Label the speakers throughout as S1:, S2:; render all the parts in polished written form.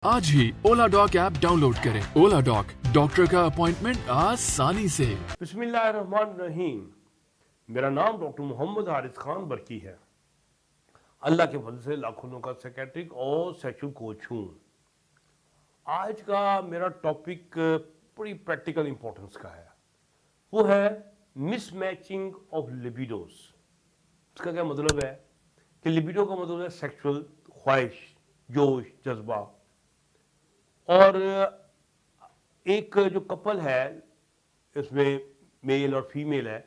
S1: आज ही ओला dock app download करें। ओला dock, doctor का अपॉइंटमेंट आसानी से।
S2: बिस्मिल्लाहिर्रहमानिर्रहीम। मेरा नाम डॉक्टर मोहम्मद हारिस खान बरकी है। अल्लाह के फजल से लाखों का साइकेट्रिक और सेक्सुअल कोच हूँ। आज का मेरा टॉपिक बड़ी प्रैक्टिकल इंपॉर्टेंस का है। वो है मिसमैचिंग ऑफ लिबिडोज। इसका क्या मतलब है कि लिबिडो का मतलब है सेक्सुअल ख्वाहिश, जोश, जज्बा। और एक जो कपल है, इसमें मेल और फीमेल है,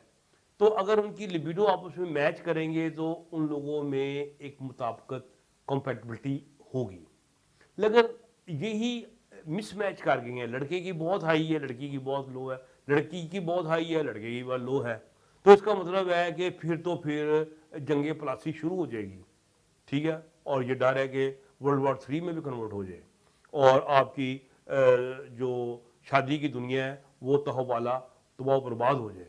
S2: तो अगर उनकी लिबिडो आपस में मैच करेंगे तो उन लोगों में एक मुताबिकत, कंपैटिबिलिटी होगी। लेकिन यही मिसमैच कर गई है, लड़के की बहुत हाई है, लड़की की बहुत लो है, लड़की की बहुत हाई है, लड़के की बहुत लो है, तो इसका मतलब है कि फिर जंगे पलासी शुरू हो जाएगी। ठीक है, और ये डर है कि वर्ल्ड वॉर 3 में भी कन्वर्ट हो जाए और आपकी जो शादी की दुनिया है वो तहवाला तबाह बर्बाद हो जाए।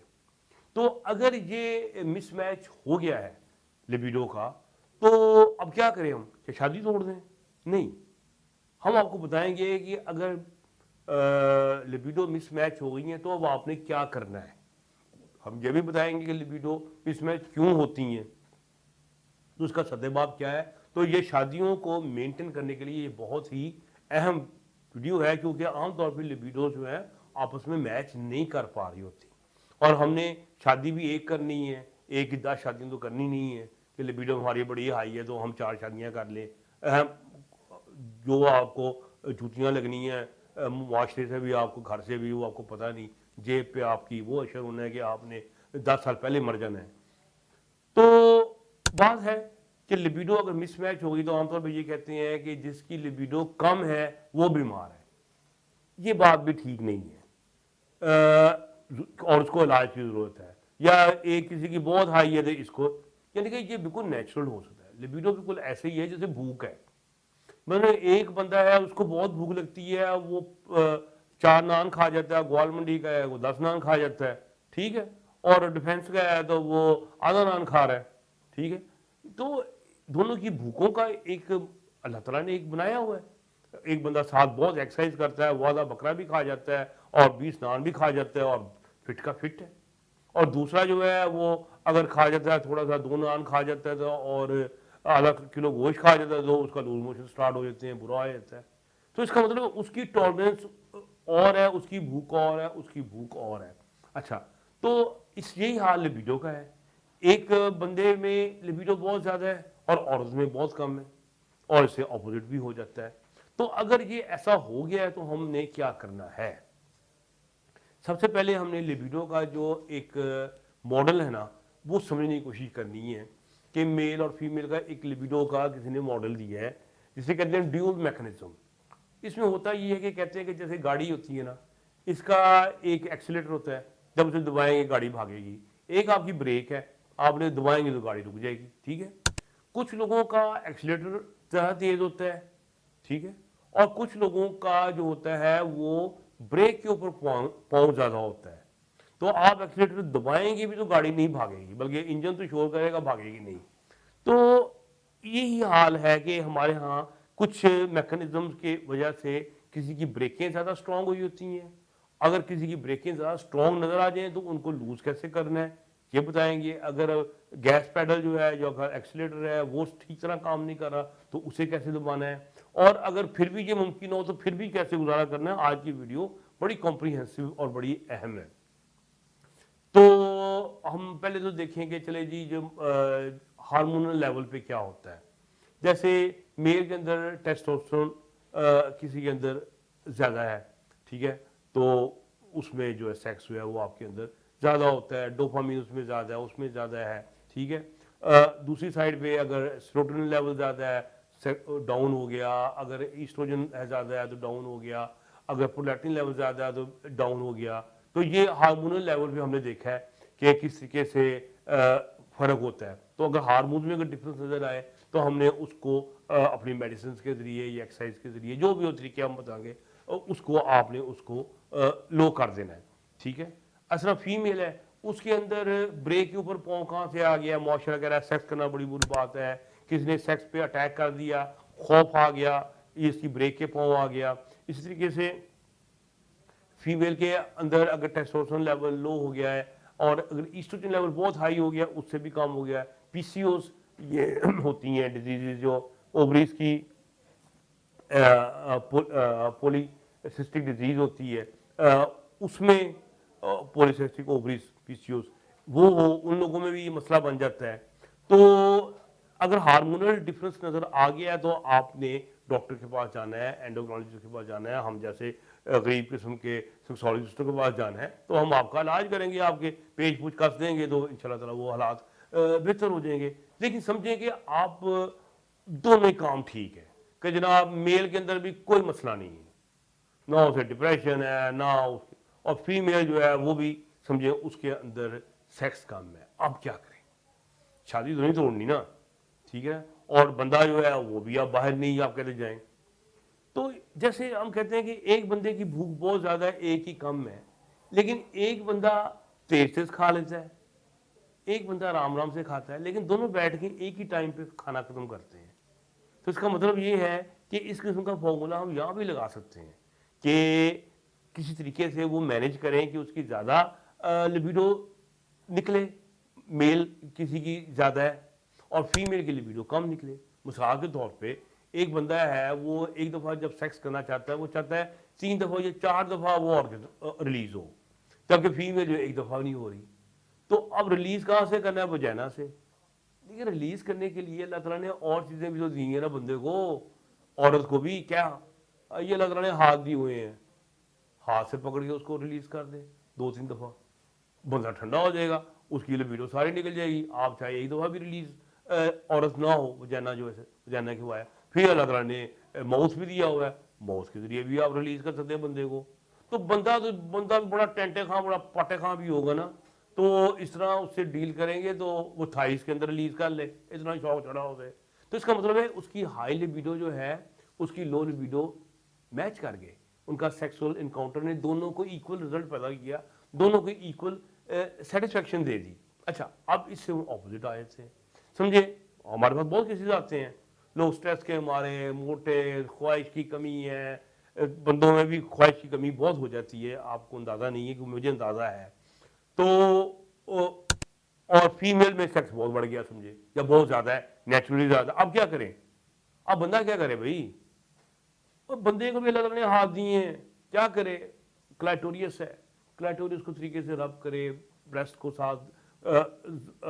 S2: तो अगर ये मिसमैच हो गया है लिबिडो का, तो अब क्या करें हम? कि शादी तोड़ दें? नहीं, हम आपको बताएंगे कि अगर लिबिडो मिसमैच हो गई है तो अब आपने क्या करना है। हम ये भी बताएंगे कि लिबिडो मिसमैच क्यों होती हैं, तो उसका सद्देबाब क्या है। तो ये शादियों को मेंटेन करने के लिए ये बहुत ही अहम वीडियो है, क्योंकि आमतौर पर लिबिडो जो है आपस में मैच नहीं कर पा रही होती, और हमने शादी भी एक करनी है, एक ही 10 शादियाँ तो करनी नहीं है कि लिबिडो हमारी बड़ी हाई है तो हम 4 शादियाँ कर लें। जो आपको जूतियाँ लगनी हैं मुआशरे से भी, आपको घर से भी, वो आपको पता नहीं, जेब पे आपकी वो असर होना है कि आपने 10 साल पहले मर जाना है। तो बात है कि लिबिडो अगर मिसमैच होगी तो आमतौर पर ये कहते हैं कि जिसकी लिबिडो कम है वो बीमार है। ये बात भी ठीक नहीं है, और उसको इलाज की ज़रूरत है। या एक किसी की बहुत हाई है तो इसको, यानी कि ये बिल्कुल नेचुरल हो सकता है। लिबिडो बिल्कुल ऐसे ही है जैसे भूख है। मतलब एक बंदा है, उसको बहुत भूख लगती है, वो 4 नान खा जाता है, ग्वाल मंडी का है वो 10 नान खा जाता है, ठीक है, और डिफेंस का है तो वो आधा नान खा रहा है, ठीक है। तो दोनों की भूखों का एक अल्लाह ताला ने एक बनाया हुआ है। एक बंदा साथ बहुत एक्सरसाइज करता है, वो आधा बकरा भी खा जाता है और 20 नान भी खा जाता है और फिट का फिट है। और दूसरा जो है वो अगर खा जाता है, थोड़ा सा 2 नान खा जाता है तो और आधा किलो गोश्त खा जाता है तो उसका लूज मोशन स्टार्ट हो जाते हैं, बुरा हो जाता है। तो इसका मतलब उसकी टॉलरेंस और है, उसकी भूख और है, उसकी भूख और है। अच्छा, तो इस यही हाल लिबिडो का है। एक बंदे में लिबिडो बहुत ज़्यादा है और औरत में बहुत कम है, और इससे ऑपोजिट भी हो जाता है। तो अगर ये ऐसा हो गया है तो हमने क्या करना है? सबसे पहले हमने लिबिडो का जो एक मॉडल है ना, वो समझने की कोशिश करनी है कि मेल और फीमेल का एक लिबिडो का किसी ने मॉडल दिया है, जिसे कहते हैं ड्यूल मैकेनिज्म। इसमें होता ये है कि कहते हैं कि जैसे गाड़ी होती है ना, इसका एक एक्सीलेटर होता है, जब उसे दबाएंगे गाड़ी भागेगी। एक आपकी ब्रेक है, आपने दबाएंगे तो गाड़ी रुक जाएगी, ठीक है। कुछ लोगों का एक्सीलेटर ज़्यादा तेज होता है, ठीक है, और कुछ लोगों का जो होता है वो ब्रेक के ऊपर पाँव ज़्यादा होता है। तो आप एक्सीलेटर दबाएंगे भी तो गाड़ी नहीं भागेगी, बल्कि इंजन तो शोर करेगा, भागेगी नहीं। तो यही हाल है कि हमारे यहाँ कुछ मैकेनिज्म के वजह से किसी की ब्रेकें ज़्यादा स्ट्रांग हुई होती हैं। अगर किसी की ब्रेकें ज़्यादा स्ट्रांग नज़र आ जाएं तो उनको लूज़ कैसे करना है ये बताएंगे। अगर गैस पैडल जो है, जो अगर एक्सीलेटर है वो ठीक तरह काम नहीं कर रहा तो उसे कैसे दबाना है, और अगर फिर भी ये मुमकिन हो तो फिर भी कैसे गुजारा करना है। आज की वीडियो बड़ी कॉम्प्रीहेंसिव और बड़ी अहम है। तो हम पहले तो देखेंगे, चले जी, जो हार्मोनल लेवल पे क्या होता है। जैसे मेल के अंदर टेस्टोस्टेरोन किसी के अंदर ज़्यादा है, ठीक है, तो उसमें जो है सेक्स जो है वो आपके अंदर ज़्यादा होता है, डोपामीन उसमें ज़्यादा है, उसमें ज़्यादा है, ठीक है। दूसरी साइड पे अगर सेरोटोनिन लेवल ज़्यादा है, डाउन हो गया। अगर ईस्ट्रोजन है ज़्यादा है तो डाउन हो गया। अगर प्रोलैक्टिन लेवल ज़्यादा है तो डाउन हो गया। तो ये हार्मोनल लेवल भी हमने देखा है कि किस तरीके से फ़र्क होता है। तो अगर हार्मोन में अगर डिफरेंस नज़र आए तो हमने उसको अपनी मेडिसिन के ज़रिए या एक्सरसाइज के ज़रिए, जो भी हो तरीके हम बताएंगे, उसको आपने उसको लो कर देना है, ठीक है। असरा फीमेल है, उसके अंदर ब्रेक के ऊपर पाँव कहाँ से आ गया, मुआशरा कह रहा है सेक्स करना बड़ी बुरी बात है, किसी ने सेक्स पे अटैक कर दिया, खौफ आ गया, ये इसकी ब्रेक के पाँव आ गया। इसी तरीके से फीमेल के अंदर अगर टेस्टोस्टेरोन लेवल लो हो गया है और अगर ईस्ट्रोजन लेवल बहुत हाई हो गया, उससे भी कम हो गया है। पीसीओस ये होती हैं डिजीजेज जो ओवरीज की पॉलीसिस्टिक डिजीज होती है, उसमें पॉलीसिस्टिक ओवरीज पीसीओस वो हो, उन लोगों में भी ये मसला बन जाता है। तो अगर हार्मोनल डिफरेंस नज़र आ गया है तो आपने डॉक्टर के पास जाना है, एंडोक्राइनोलॉजिस्ट के पास जाना है, हम जैसे गरीब किस्म के सेक्सोलॉजिस्टों के पास जाना है, तो हम आपका इलाज करेंगे, आपके पेच पूछ कस देंगे, तो इंशाल्लाह ताला वो हालात बेहतर हो जाएंगे। लेकिन समझें कि आप दोनों ही काम ठीक है कि जनाब मेल के अंदर भी कोई मसला नहीं है, ना उसे डिप्रेशन है ना उसके, और फीमेल जो है वो भी समझे उसके अंदर सेक्स कम है। अब क्या करें? शादी तो नहीं तोड़नी ना, ठीक है, और बंदा जो है वो भी आप बाहर नहीं आप कहते जाएं। तो जैसे हम कहते हैं कि एक बंदे की भूख बहुत ज़्यादा है, एक ही कम है, लेकिन एक बंदा तेज खा लेता है, एक बंदा आराम आराम से खाता है, लेकिन दोनों बैठ के एक ही टाइम पे खाना खत्म करते हैं। तो इसका मतलब ये है कि इस किस्म का फॉर्मूला हम यहाँ भी लगा सकते हैं कि किसी तरीके से वो मैनेज करें कि उसकी ज़्यादा लिबिडो निकले, मेल किसी की ज़्यादा है और फीमेल की लिबिडो कम निकले। मिसाल के तौर पे एक बंदा है वो एक दफ़ा जब सेक्स करना चाहता है, वो चाहता है 3 दफ़ा या 4 दफ़ा वो और रिलीज हो, जबकि फीमेल जो एक दफ़ा नहीं हो रही। तो अब रिलीज कहाँ से करना है? वजाइना से। लेकिन रिलीज करने के लिए अल्लाह ताला ने और चीज़ें भी तो दी हैं ना बंदे को, औरत को भी। क्या ये अल्लाह ताला ने हाथ दिए हुए हैं, हाथ से पकड़ के उसको रिलीज कर दे 2-3 दफ़ा, बंदा ठंडा हो जाएगा, उसकी लिबिडो सारी निकल जाएगी। आप चाहे एक दफ़ा भी रिलीज औरत ना हो, वजाइना जो है वजाइना की हुआ है, फिर अल्लाह ताला ने माउस भी दिया हुआ है, माउस के जरिए भी आप रिलीज कर सकते हैं बंदे को। तो बंदा भी बड़ा टेंटे खां, बड़ा पाटे खां भी होगा ना, तो इस तरह उससे डील करेंगे तो वो 28 के अंदर रिलीज कर ले, इतना शौक चढ़ा हो गए। तो इसका मतलब है उसकी हाई लिबिडो जो है उसकी लो लिबिडो मैच कर गए, उनका सेक्सुअल इनकाउंटर ने दोनों को इक्वल रिजल्ट पैदा किया, दोनों को इक्वल सेटिस्फेक्शन दे दी। अच्छा, अब इससे वो ऑपोजिट आए थे, समझे। हमारे पास बहुत केसेस आते हैं, लोग स्ट्रेस के मारे मोटे, ख्वाहिश की कमी है, बंदों में भी ख्वाहिश की कमी बहुत हो जाती है, आपको अंदाज़ा नहीं है कि मुझे अंदाज़ा है। तो और फीमेल में सेक्स बहुत बढ़ गया समझे, या बहुत ज़्यादा है, नेचुरली ज़्यादा। अब क्या करें? अब बंदा क्या करे भाई? और बंदे को भी अल्लाह ताला ने हाथ दिए हैं, क्या करे? क्लाइटोरियस है, क्लाइटोरियस को तरीके से रब करे, ब्रेस्ट को साथ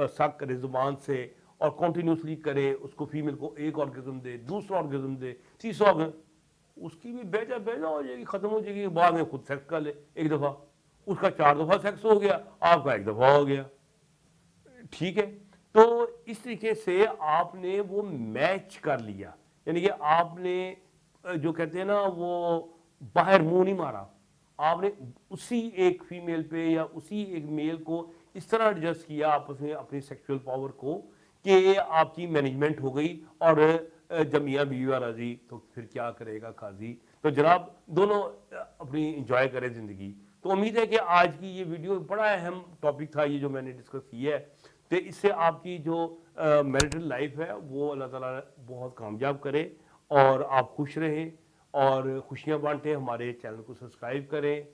S2: सक करे ज़ुबान से और कॉन्टीन्यूसली करे, उसको फीमेल को एक ऑर्गेज़म दे, दूसरा ऑर्गेज़म दे, तीसरा ऑर्गेज़म, उसकी भी बेजा हो जाएगी, ख़त्म हो जाएगी, बाद में खुद सेक्स कर ले एक दफ़ा, उसका 4 दफ़ा सेक्स हो गया, आपका 1 दफ़ा हो गया, ठीक है। तो इस तरीके से आपने वो मैच कर लिया, यानी कि आपने जो कहते हैं ना वो बाहर मुंह नहीं मारा, आपने उसी एक फीमेल पे या उसी एक मेल को इस तरह एडजस्ट किया आपस में अपनी सेक्सुअल पावर को कि आपकी मैनेजमेंट हो गई। और जब मियाँ बीवी राजी तो फिर क्या करेगा काजी। तो जनाब दोनों अपनी इंजॉय करें ज़िंदगी। तो उम्मीद है कि आज की ये वीडियो बड़ा अहम टॉपिक था ये जो मैंने डिस्कस किया है, तो इससे आपकी जो मैरिटल लाइफ है वो अल्लाह ताला बहुत कामयाब करे और आप खुश रहें और खुशियाँ बांटें। हमारे चैनल को सब्सक्राइब करें।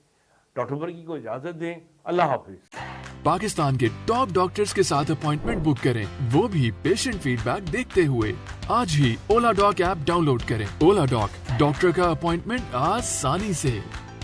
S2: डॉक्टर वर्गी को इजाज़त दें। अल्लाह हाफिज़।
S1: पाकिस्तान के टॉप डॉक्टर्स के साथ अपॉइंटमेंट बुक करें, वो भी पेशेंट फीडबैक देखते हुए। आज ही ओला डॉक ऐप डाउनलोड करें। ओला डॉक, डॉक्टर का अपॉइंटमेंट आसानी से।